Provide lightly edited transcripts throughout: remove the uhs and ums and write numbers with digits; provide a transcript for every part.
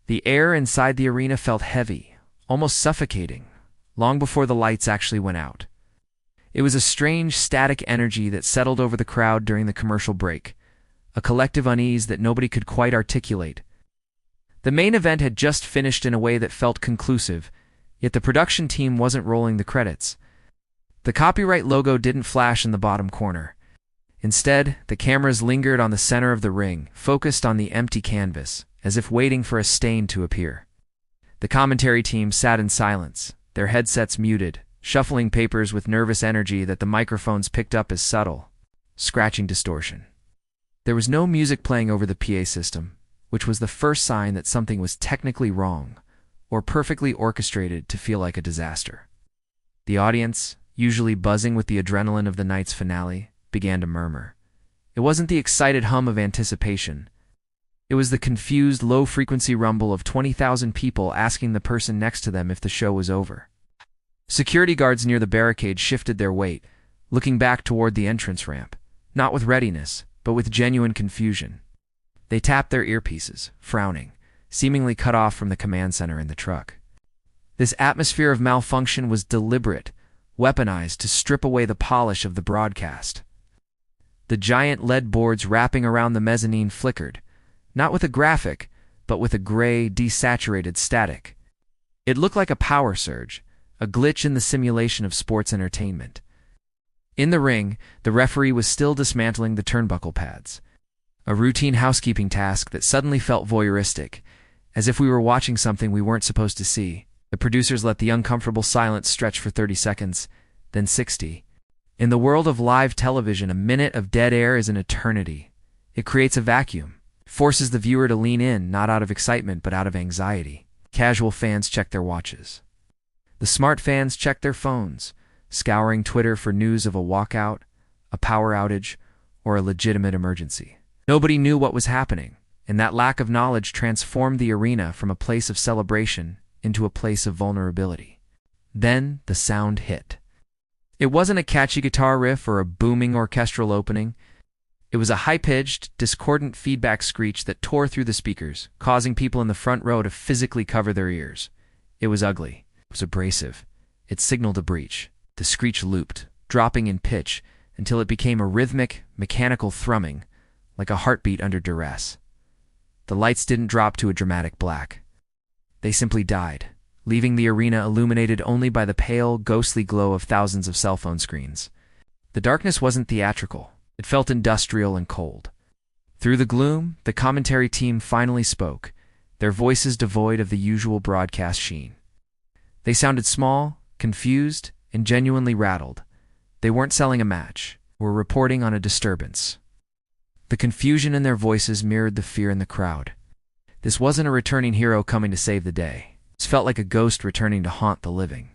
The air inside the arena felt heavy, almost suffocating, long before the lights actually went out. It was a strange, static energy that settled over the crowd during the commercial break, a collective unease that nobody could quite articulate. The main event had just finished in a way that felt conclusive, yet the production team wasn't rolling the credits. The copyright logo didn't flash in the bottom corner. Instead, the cameras lingered on the center of the ring, focused on the empty canvas, as if waiting for a stain to appear. The commentary team sat in silence, their headsets muted, shuffling papers with nervous energy that the microphones picked up as subtle, scratching distortion. There was no music playing over the PA system, which was the first sign that something was technically wrong, or perfectly orchestrated to feel like a disaster. The audience, usually buzzing with the adrenaline of the night's finale, began to murmur. It wasn't the excited hum of anticipation. It was the confused, low-frequency rumble of 20,000 people asking the person next to them if the show was over. Security guards near the barricade shifted their weight, looking back toward the entrance ramp, not with readiness, but with genuine confusion. They tapped their earpieces, frowning, seemingly cut off from the command center in the truck. This atmosphere of malfunction was deliberate, weaponized to strip away the polish of the broadcast. The giant lead boards wrapping around the mezzanine flickered, not with a graphic, but with a gray, desaturated static. It looked like a power surge, a glitch in the simulation of sports entertainment. In the ring, the referee was still dismantling the turnbuckle pads, a routine housekeeping task that suddenly felt voyeuristic, as if we were watching something we weren't supposed to see. The producers let the uncomfortable silence stretch for 30 seconds, then 60. In the world of live television, a minute of dead air is an eternity. It creates a vacuum, forces the viewer to lean in, not out of excitement but out of anxiety. Casual fans check their watches. The smart fans check their phones, scouring Twitter for news of a walkout, a power outage, or a legitimate emergency. Nobody knew what was happening, and that lack of knowledge transformed the arena from a place of celebration into a place of vulnerability. Then the sound hit. It wasn't a catchy guitar riff or a booming orchestral opening. It was a high-pitched, discordant feedback screech that tore through the speakers, causing people in the front row to physically cover their ears. It was ugly. It was abrasive. It signaled a breach. The screech looped, dropping in pitch, until it became a rhythmic, mechanical thrumming, like a heartbeat under duress. The lights didn't drop to a dramatic black. They simply died, leaving the arena illuminated only by the pale, ghostly glow of thousands of cell phone screens. The darkness wasn't theatrical. It felt industrial and cold. Through the gloom, the commentary team finally spoke, their voices devoid of the usual broadcast sheen. They sounded small, confused, and genuinely rattled. They weren't selling a match, or reporting on a disturbance. The confusion in their voices mirrored the fear in the crowd. This wasn't a returning hero coming to save the day. It felt like a ghost returning to haunt the living,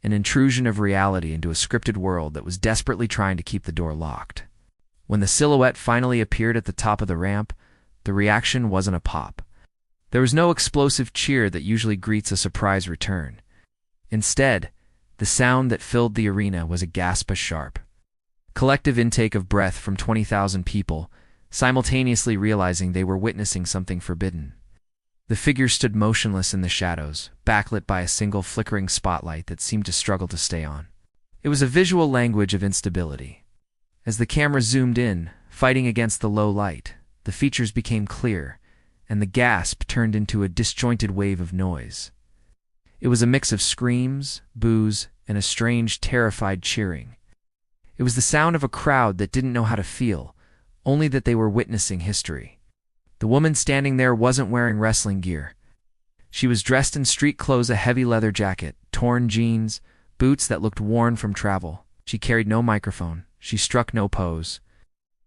an intrusion of reality into a scripted world that was desperately trying to keep the door locked. When the silhouette finally appeared at the top of the ramp, the reaction wasn't a pop. There was no explosive cheer that usually greets a surprise return. Instead, the sound that filled the arena was a gasp as sharp. Collective intake of breath from 20,000 people, simultaneously realizing they were witnessing something forbidden. The figure stood motionless in the shadows, backlit by a single flickering spotlight that seemed to struggle to stay on. It was a visual language of instability. As the camera zoomed in, fighting against the low light, the features became clear, and the gasp turned into a disjointed wave of noise. It was a mix of screams, boos, and a strange, terrified cheering. It was the sound of a crowd that didn't know how to feel, only that they were witnessing history. The woman standing there wasn't wearing wrestling gear. She was dressed in street clothes, a heavy leather jacket, torn jeans, boots that looked worn from travel. She carried no microphone. She struck no pose.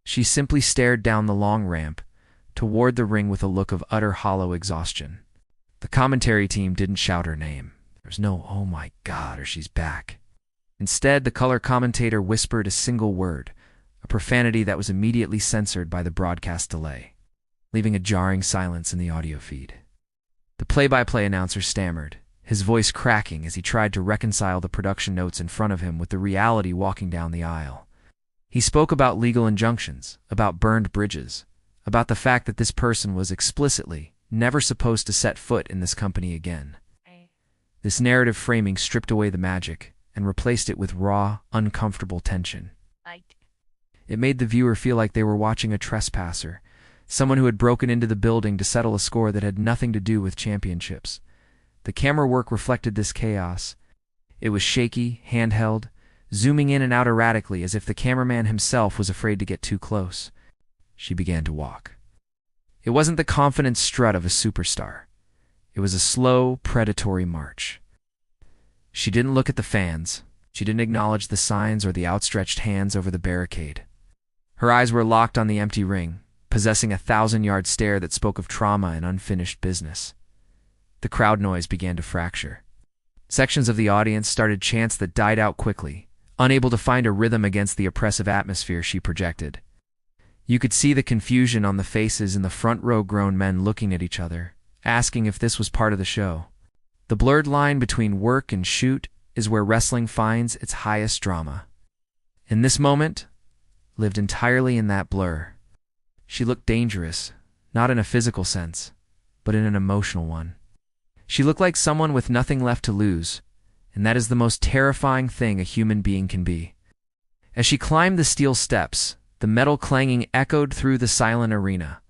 She simply stared down the long ramp, toward the ring with a look of utter hollow exhaustion. The commentary team didn't shout her name. There was no, "Oh my God," or "She's back." Instead, the color commentator whispered a single word, a profanity that was immediately censored by the broadcast delay, leaving a jarring silence in the audio feed. The play-by-play announcer stammered, his voice cracking as he tried to reconcile the production notes in front of him with the reality walking down the aisle. He spoke about legal injunctions, about burned bridges, about the fact that this person was explicitly, never supposed to set foot in this company again. This narrative framing stripped away the magic and replaced it with raw, uncomfortable tension. It made the viewer feel like they were watching a trespasser, someone who had broken into the building to settle a score that had nothing to do with championships. The camera work reflected this chaos. It was shaky, handheld, zooming in and out erratically as if the cameraman himself was afraid to get too close. She began to walk. It wasn't the confident strut of a superstar. It was a slow, predatory march. She didn't look at the fans. She didn't acknowledge the signs or the outstretched hands over the barricade. Her eyes were locked on the empty ring, possessing a 1,000-yard stare that spoke of trauma and unfinished business. The crowd noise began to fracture. Sections of the audience started chants that died out quickly, unable to find a rhythm against the oppressive atmosphere she projected. You could see the confusion on the faces in the front row, grown men looking at each other, asking if this was part of the show. The blurred line between work and shoot is where wrestling finds its highest drama. In this moment, lived entirely in that blur. She looked dangerous, not in a physical sense, but in an emotional one. She looked like someone with nothing left to lose, and that is the most terrifying thing a human being can be. As she climbed the steel steps, the metal clanging echoed through the silent arena,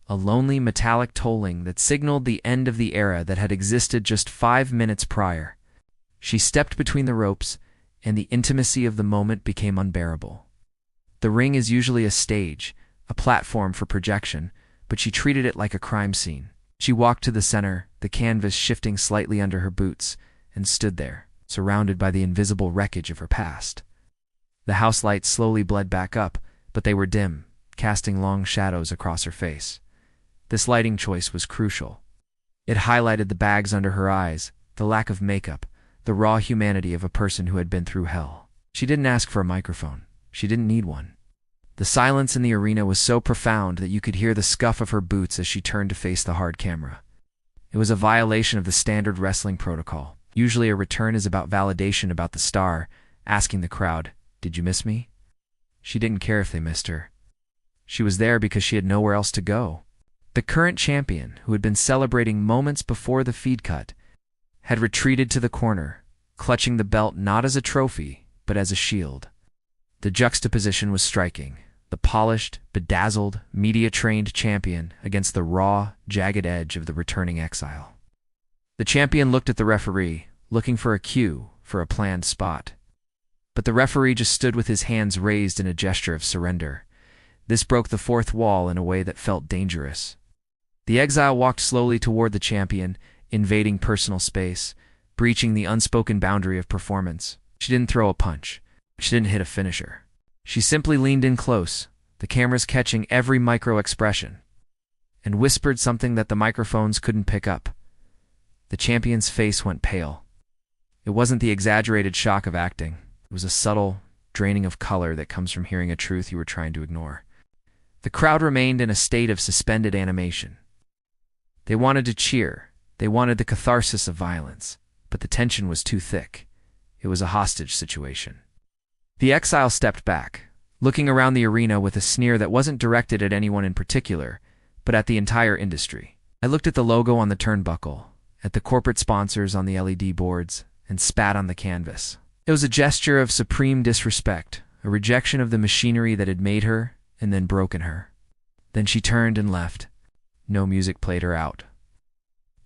a lonely metallic tolling that signaled the end of the era that had existed just 5 minutes prior. She stepped between the ropes, and the intimacy of the moment became unbearable. The ring is usually a stage, a platform for projection, but she treated it like a crime scene. She walked to the center, the canvas shifting slightly under her boots, and stood there, surrounded by the invisible wreckage of her past. The house lights slowly bled back up, but they were dim, casting long shadows across her face. This lighting choice was crucial. It highlighted the bags under her eyes, the lack of makeup, the raw humanity of a person who had been through hell. She didn't ask for a microphone. She didn't need one. The silence in the arena was so profound that you could hear the scuff of her boots as she turned to face the hard camera. It was a violation of the standard wrestling protocol. Usually a return is about validation about the star, asking the crowd, "Did you miss me?" She didn't care if they missed her. She was there because she had nowhere else to go. The current champion, who had been celebrating moments before the feed cut, had retreated to the corner, clutching the belt not as a trophy, but as a shield. The juxtaposition was striking. The polished, bedazzled, media-trained champion against the raw, jagged edge of the returning exile. The champion looked at the referee, looking for a cue, for a planned spot. But the referee just stood with his hands raised in a gesture of surrender. This broke the fourth wall in a way that felt dangerous. The exile walked slowly toward the champion, invading personal space, breaching the unspoken boundary of performance. She didn't throw a punch. She didn't hit a finisher. She simply leaned in close, the cameras catching every micro-expression, and whispered something that the microphones couldn't pick up. The champion's face went pale. It wasn't the exaggerated shock of acting. It was a subtle draining of color that comes from hearing a truth you were trying to ignore. The crowd remained in a state of suspended animation. They wanted to cheer. They wanted the catharsis of violence, but the tension was too thick. It was a hostage situation. The exile stepped back, looking around the arena with a sneer that wasn't directed at anyone in particular, but at the entire industry. I looked at the logo on the turnbuckle, at the corporate sponsors on the LED boards, and spat on the canvas. It was a gesture of supreme disrespect, a rejection of the machinery that had made her and then broken her. Then she turned and left. No music played her out.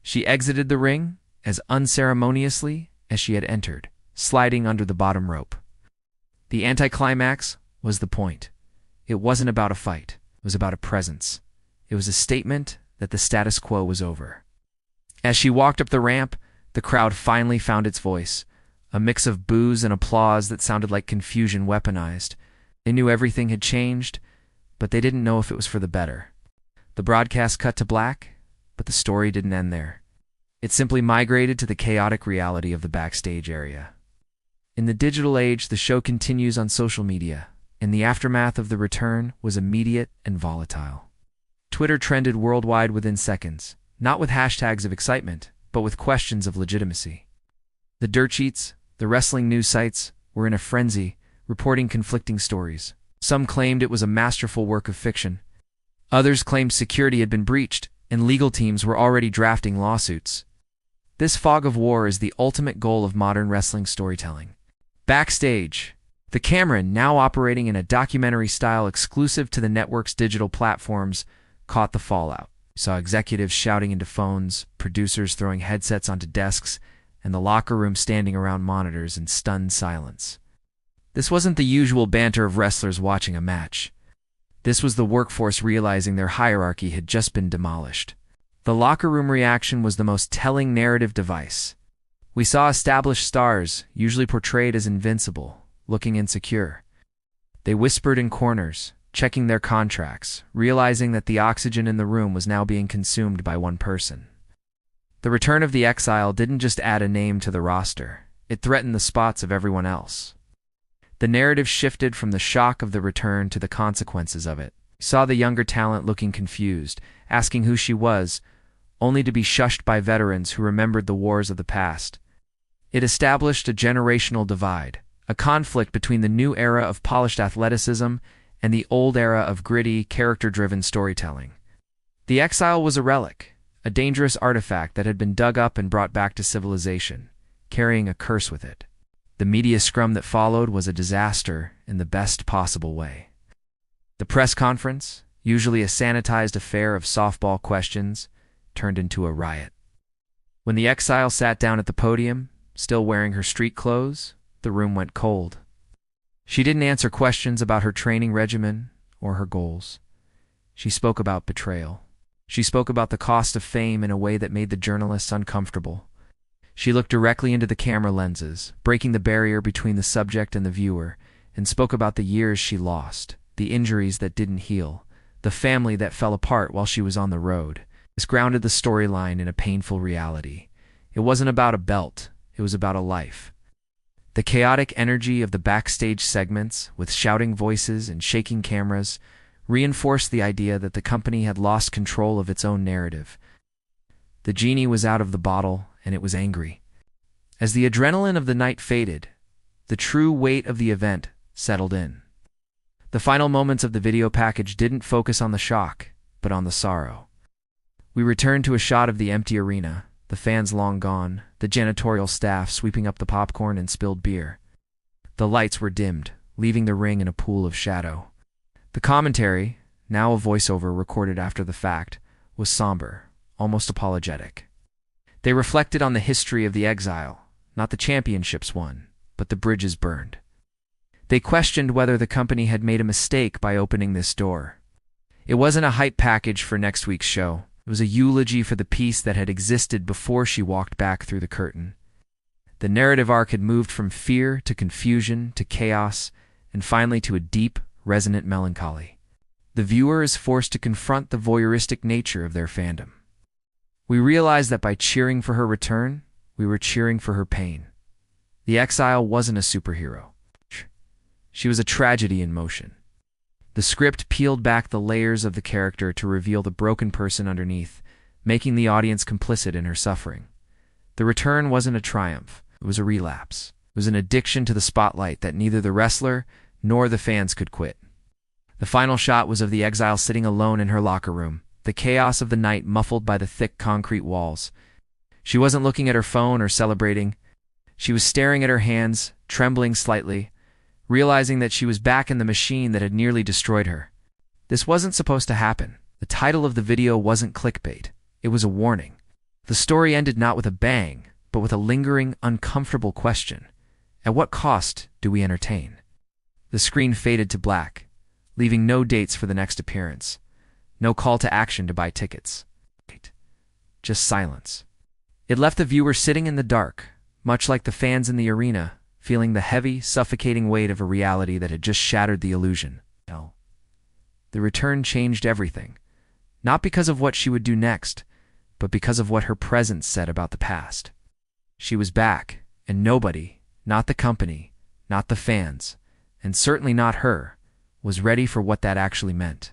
She exited the ring as unceremoniously as she had entered, sliding under the bottom rope. The anticlimax was the point. It wasn't about a fight. It was about a presence. It was a statement that the status quo was over. As she walked up the ramp, the crowd finally found its voice, a mix of boos and applause that sounded like confusion weaponized. They knew everything had changed, but they didn't know if it was for the better. The broadcast cut to black, but the story didn't end there. It simply migrated to the chaotic reality of the backstage area. In the digital age, the show continues on social media, and the aftermath of the return was immediate and volatile. Twitter trended worldwide within seconds, not with hashtags of excitement, but with questions of legitimacy. The dirt sheets, the wrestling news sites, were in a frenzy, reporting conflicting stories. Some claimed it was a masterful work of fiction. Others claimed security had been breached, and legal teams were already drafting lawsuits. This fog of war is the ultimate goal of modern wrestling storytelling. Backstage, the camera, now operating in a documentary style exclusive to the network's digital platforms, caught the fallout. We saw executives shouting into phones, producers throwing headsets onto desks, and the locker room standing around monitors in stunned silence. This wasn't the usual banter of wrestlers watching a match. This was the workforce realizing their hierarchy had just been demolished. The locker room reaction was the most telling narrative device. We saw established stars, usually portrayed as invincible, looking insecure. They whispered in corners, checking their contracts, realizing that the oxygen in the room was now being consumed by one person. The return of the Exile didn't just add a name to the roster, it threatened the spots of everyone else. The narrative shifted from the shock of the return to the consequences of it. We saw the younger talent looking confused, asking who she was, only to be shushed by veterans who remembered the wars of the past. It established a generational divide, a conflict between the new era of polished athleticism and the old era of gritty, character-driven storytelling. The Exile was a relic, a dangerous artifact that had been dug up and brought back to civilization, carrying a curse with it. The media scrum that followed was a disaster in the best possible way. The press conference, usually a sanitized affair of softball questions, turned into a riot. When the Exile sat down at the podium, still wearing her street clothes, the room went cold. She didn't answer questions about her training regimen or her goals. She spoke about betrayal. She spoke about the cost of fame in a way that made the journalists uncomfortable. She looked directly into the camera lenses, breaking the barrier between the subject and the viewer, and spoke about the years she lost, the injuries that didn't heal, the family that fell apart while she was on the road. This grounded the storyline in a painful reality. It wasn't about a belt, it was about a life. The chaotic energy of the backstage segments, with shouting voices and shaking cameras, reinforced the idea that the company had lost control of its own narrative. The genie was out of the bottle, and it was angry. As the adrenaline of the night faded, the true weight of the event settled in. The final moments of the video package didn't focus on the shock, but on the sorrow. We returned to a shot of the empty arena, the fans long gone, the janitorial staff sweeping up the popcorn and spilled beer. The lights were dimmed, leaving the ring in a pool of shadow. The commentary, now a voiceover recorded after the fact, was somber, almost apologetic. They reflected on the history of the Exile, not the championships won, but the bridges burned. They questioned whether the company had made a mistake by opening this door. It wasn't a hype package for next week's show. It was a eulogy for the peace that had existed before she walked back through the curtain. The narrative arc had moved from fear to confusion to chaos, and finally to a deep, resonant melancholy. The viewer is forced to confront the voyeuristic nature of their fandom. We realized that by cheering for her return, we were cheering for her pain. The Exile wasn't a superhero. She was a tragedy in motion. The script peeled back the layers of the character to reveal the broken person underneath, making the audience complicit in her suffering. The return wasn't a triumph, it was a relapse. It was an addiction to the spotlight that neither the wrestler nor the fans could quit. The final shot was of the Exile sitting alone in her locker room, the chaos of the night muffled by the thick concrete walls. She wasn't looking at her phone or celebrating. She was staring at her hands, trembling slightly, realizing that she was back in the machine that had nearly destroyed her. This wasn't supposed to happen. The title of the video wasn't clickbait. It was a warning. The story ended not with a bang, but with a lingering, uncomfortable question. At what cost do we entertain? The screen faded to black, leaving no dates for the next appearance. No call to action to buy tickets. Just silence. It left the viewer sitting in the dark, much like the fans in the arena, feeling the heavy, suffocating weight of a reality that had just shattered the illusion. The return changed everything, not because of what she would do next, but because of what her presence said about the past. She was back, and nobody, not the company, not the fans, and certainly not her, was ready for what that actually meant.